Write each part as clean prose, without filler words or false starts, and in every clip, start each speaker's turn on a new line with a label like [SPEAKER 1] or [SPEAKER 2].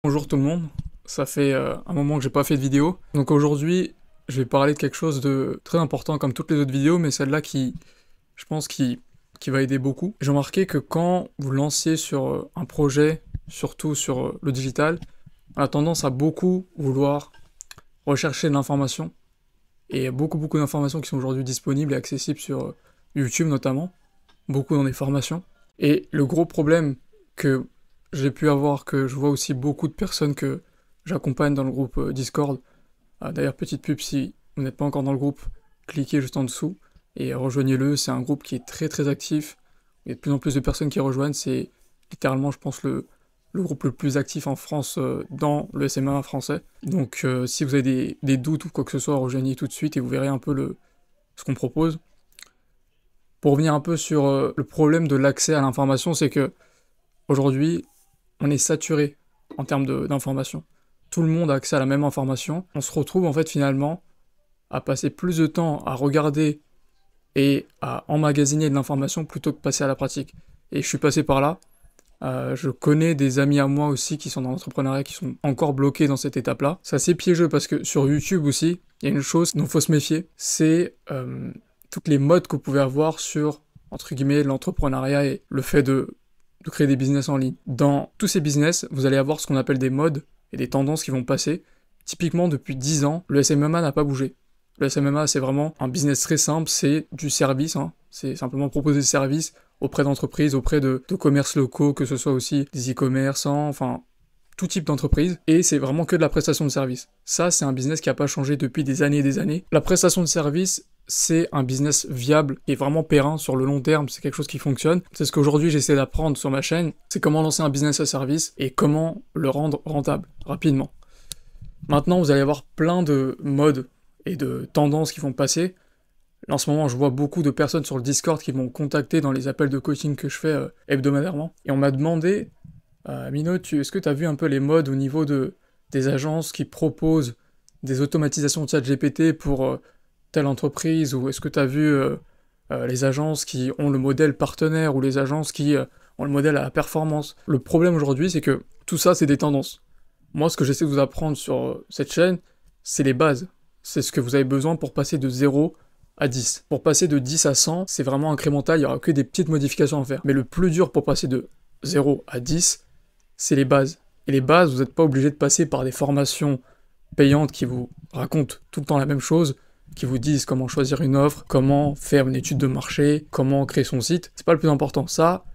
[SPEAKER 1] Bonjour tout le monde, ça fait un moment que j'ai pas fait de vidéo. Donc aujourd'hui, je vais parler de quelque chose de très important comme toutes les autres vidéos, mais celle-là qui, je pense, qui va aider beaucoup. J'ai remarqué que quand vous lancez sur un projet, surtout sur le digital, on a tendance à beaucoup vouloir rechercher de l'information. Et il y a beaucoup d'informations qui sont aujourd'hui disponibles et accessibles sur YouTube notamment, beaucoup dans des formations. Et le gros problème que j'ai pu avoir, que je vois aussi beaucoup de personnes que j'accompagne dans le groupe Discord. D'ailleurs, petite pub, si vous n'êtes pas encore dans le groupe, cliquez juste en dessous et rejoignez-le. C'est un groupe qui est très actif. Il y a de plus en plus de personnes qui rejoignent. C'est littéralement, je pense, le groupe le plus actif en France dans le SMA français. Donc si vous avez des doutes ou quoi que ce soit, rejoignez tout de suite et vous verrez un peu ce qu'on propose. Pour revenir un peu sur le problème de l'accès à l'information, c'est que aujourd'hui, on est saturé en termes d'information. Tout le monde a accès à la même information. On se retrouve en fait finalement à passer plus de temps à regarder et à emmagasiner de l'information plutôt que passer à la pratique. Et je suis passé par là. Je connais des amis à moi aussi qui sont dans l'entrepreneuriat, qui sont encore bloqués dans cette étape-là. C'est assez piégeux parce que sur YouTube aussi, il y a une chose dont il faut se méfier, c'est toutes les modes que vous pouvez avoir sur, entre guillemets, l'entrepreneuriat et le fait de créer des business en ligne. Dans tous ces business, vous allez avoir ce qu'on appelle des modes et des tendances qui vont passer. Typiquement, depuis 10 ans, le SMMA n'a pas bougé. Le SMMA, c'est vraiment un business très simple, c'est du service, hein. C'est simplement proposer des services auprès d'entreprises, auprès de commerces locaux, que ce soit aussi des e-commerçants, enfin, tout type d'entreprise, et c'est vraiment que de la prestation de service. Ça, c'est un business qui n'a pas changé depuis des années et des années. La prestation de service, c'est un business viable et vraiment périn sur le long terme, c'est quelque chose qui fonctionne. C'est ce qu'aujourd'hui j'essaie d'apprendre sur ma chaîne, c'est comment lancer un business à service et comment le rendre rentable, rapidement. Maintenant, vous allez avoir plein de modes et de tendances qui vont passer. Là, en ce moment, je vois beaucoup de personnes sur le Discord qui m'ont contacté dans les appels de coaching que je fais hebdomadairement, et on m'a demandé Mino, est-ce que tu as vu un peu les modes au niveau des agences qui proposent des automatisations de ChatGPT pour telle entreprise, ou est-ce que tu as vu les agences qui ont le modèle partenaire, ou les agences qui ont le modèle à la performance? Le problème aujourd'hui, c'est que tout ça, c'est des tendances. Moi, ce que j'essaie de vous apprendre sur cette chaîne, c'est les bases. C'est ce que vous avez besoin pour passer de 0 à 10. Pour passer de 10 à 100, c'est vraiment incrémental, il n'y aura que des petites modifications à faire. Mais le plus dur pour passer de 0 à 10, c'est les bases. Et les bases, vous n'êtes pas obligé de passer par des formations payantes qui vous racontent tout le temps la même chose, qui vous disent comment choisir une offre, comment faire une étude de marché, comment créer son site. C'est pas le plus important. Ça,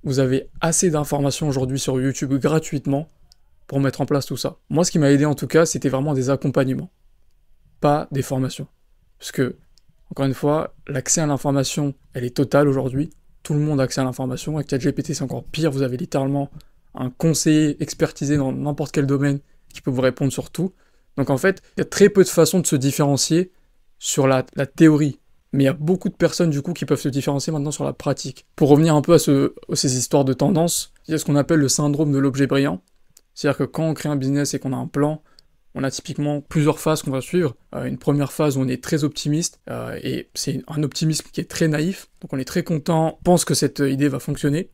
[SPEAKER 1] vous avez assez d'informations aujourd'hui sur YouTube gratuitement pour mettre en place tout ça. Moi, ce qui m'a aidé en tout cas, c'était vraiment des accompagnements, pas des formations. Parce que, encore une fois, l'accès à l'information, elle est totale aujourd'hui. Tout le monde a accès à l'information. Avec ChatGPT, c'est encore pire. Vous avez littéralement un conseiller expertisé dans n'importe quel domaine qui peut vous répondre sur tout. Donc en fait, il y a très peu de façons de se différencier sur la théorie. Mais il y a beaucoup de personnes du coup qui peuvent se différencier maintenant sur la pratique. Pour revenir un peu à ces histoires de tendance, il y a ce qu'on appelle le syndrome de l'objet brillant. C'est-à-dire que quand on crée un business et qu'on a un plan, on a typiquement plusieurs phases qu'on va suivre. Une première phase où on est très optimiste, et c'est un optimisme qui est très naïf. Donc on est très content, on pense que cette idée va fonctionner,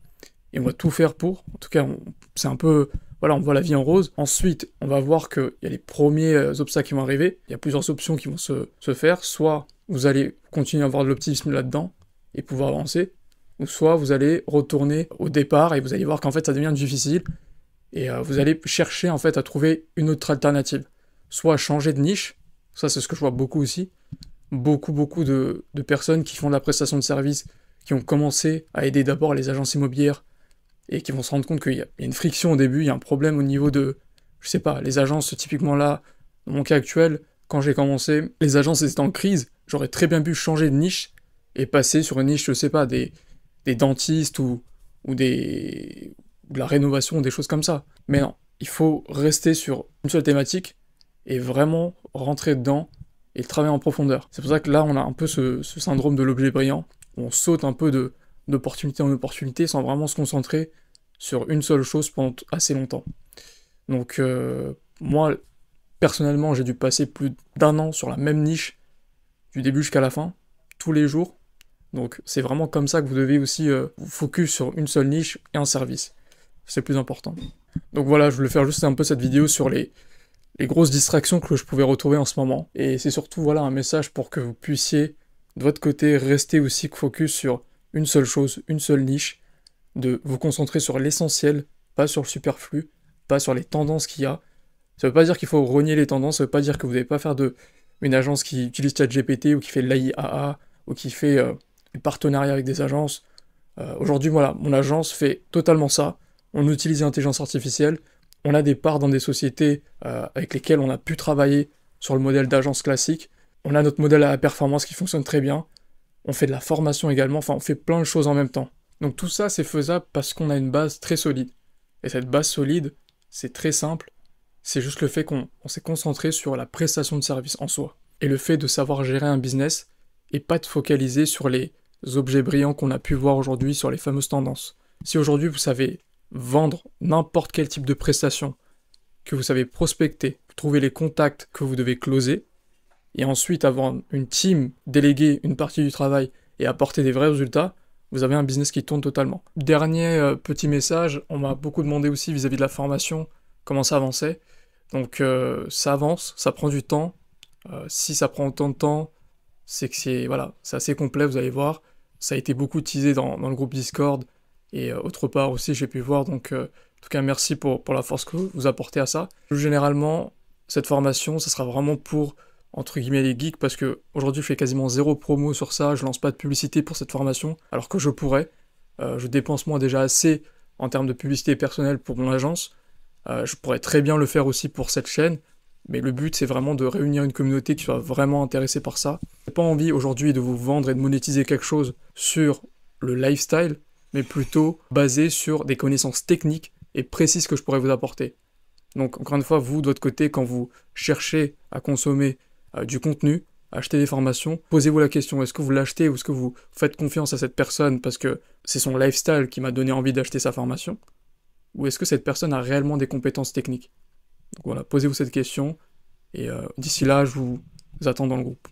[SPEAKER 1] et on va tout faire pour. En tout cas, c'est un peu... Voilà, on voit la vie en rose. Ensuite, on va voir qu'il y a les premiers obstacles qui vont arriver. Il y a plusieurs options qui vont se faire. Soit vous allez continuer à avoir de l'optimisme là-dedans et pouvoir avancer, ou soit vous allez retourner au départ et vous allez voir qu'en fait ça devient difficile, et vous allez chercher en fait à trouver une autre alternative. Soit changer de niche, ça c'est ce que je vois beaucoup aussi. Beaucoup de personnes qui font de la prestation de service, qui ont commencé à aider d'abord les agences immobilières, et qui vont se rendre compte qu'il y a une friction au début, il y a un problème au niveau de, je sais pas, les agences, typiquement là, dans mon cas actuel, quand j'ai commencé, les agences étaient en crise, j'aurais très bien pu changer de niche, et passer sur une niche, je sais pas, des dentistes, ou de la rénovation, des choses comme ça. Mais non, il faut rester sur une seule thématique, et vraiment rentrer dedans, et travailler en profondeur. C'est pour ça que là, on a un peu ce syndrome de l'objet brillant, où on saute un peu d'opportunité en opportunité sans vraiment se concentrer sur une seule chose pendant assez longtemps. Donc moi, personnellement, j'ai dû passer plus d'1 an sur la même niche, du début jusqu'à la fin, tous les jours. Donc c'est vraiment comme ça que vous devez aussi vous focus sur une seule niche et un service. C'est le plus important. Donc voilà, je voulais faire juste un peu cette vidéo sur les grosses distractions que je pouvais retrouver en ce moment. Et c'est surtout voilà un message pour que vous puissiez, de votre côté, rester aussi focus sur une seule chose, une seule niche, de vous concentrer sur l'essentiel, pas sur le superflu, pas sur les tendances qu'il y a. Ça veut pas dire qu'il faut renier les tendances, ça veut pas dire que vous n'allez pas faire une agence qui utilise ChatGPT ou qui fait de l'AIAA ou qui fait du partenariat avec des agences. Aujourd'hui, voilà, mon agence fait totalement ça. On utilise l'intelligence artificielle, on a des parts dans des sociétés avec lesquelles on a pu travailler sur le modèle d'agence classique. On a notre modèle à la performance qui fonctionne très bien. On fait de la formation également, enfin on fait plein de choses en même temps. Donc tout ça c'est faisable parce qu'on a une base très solide. Et cette base solide, c'est très simple, c'est juste le fait qu'on s'est concentré sur la prestation de service en soi. Et le fait de savoir gérer un business et pas de focaliser sur les objets brillants qu'on a pu voir aujourd'hui sur les fameuses tendances. Si aujourd'hui vous savez vendre n'importe quel type de prestation, que vous savez prospecter, trouver les contacts que vous devez closer, et ensuite avoir une team, déléguer une partie du travail et apporter des vrais résultats, vous avez un business qui tourne totalement. Dernier petit message, on m'a beaucoup demandé aussi vis-à-vis de la formation, comment ça avançait. Donc ça avance, ça prend du temps. Si ça prend autant de temps, c'est que c'est assez complet, vous allez voir. Ça a été beaucoup teasé dans le groupe Discord et autre part aussi j'ai pu voir. Donc en tout cas merci pour la force que vous apportez à ça. Généralement, cette formation, ça sera vraiment pour entre guillemets les geeks, parce que aujourd'hui je fais quasiment zéro promo sur ça, je lance pas de publicité pour cette formation, alors que je pourrais. Je dépense moi déjà assez en termes de publicité personnelle pour mon agence. Je pourrais très bien le faire aussi pour cette chaîne, mais le but c'est vraiment de réunir une communauté qui soit vraiment intéressée par ça. J'ai pas envie aujourd'hui de vous vendre et de monétiser quelque chose sur le lifestyle, mais plutôt basé sur des connaissances techniques et précises que je pourrais vous apporter. Donc encore une fois, vous de votre côté, quand vous cherchez à consommer du contenu, acheter des formations, posez-vous la question, est-ce que vous l'achetez ou est-ce que vous faites confiance à cette personne parce que c'est son lifestyle qui m'a donné envie d'acheter sa formation, ou est-ce que cette personne a réellement des compétences techniques? Donc voilà, posez-vous cette question, et d'ici là, je vous attends dans le groupe.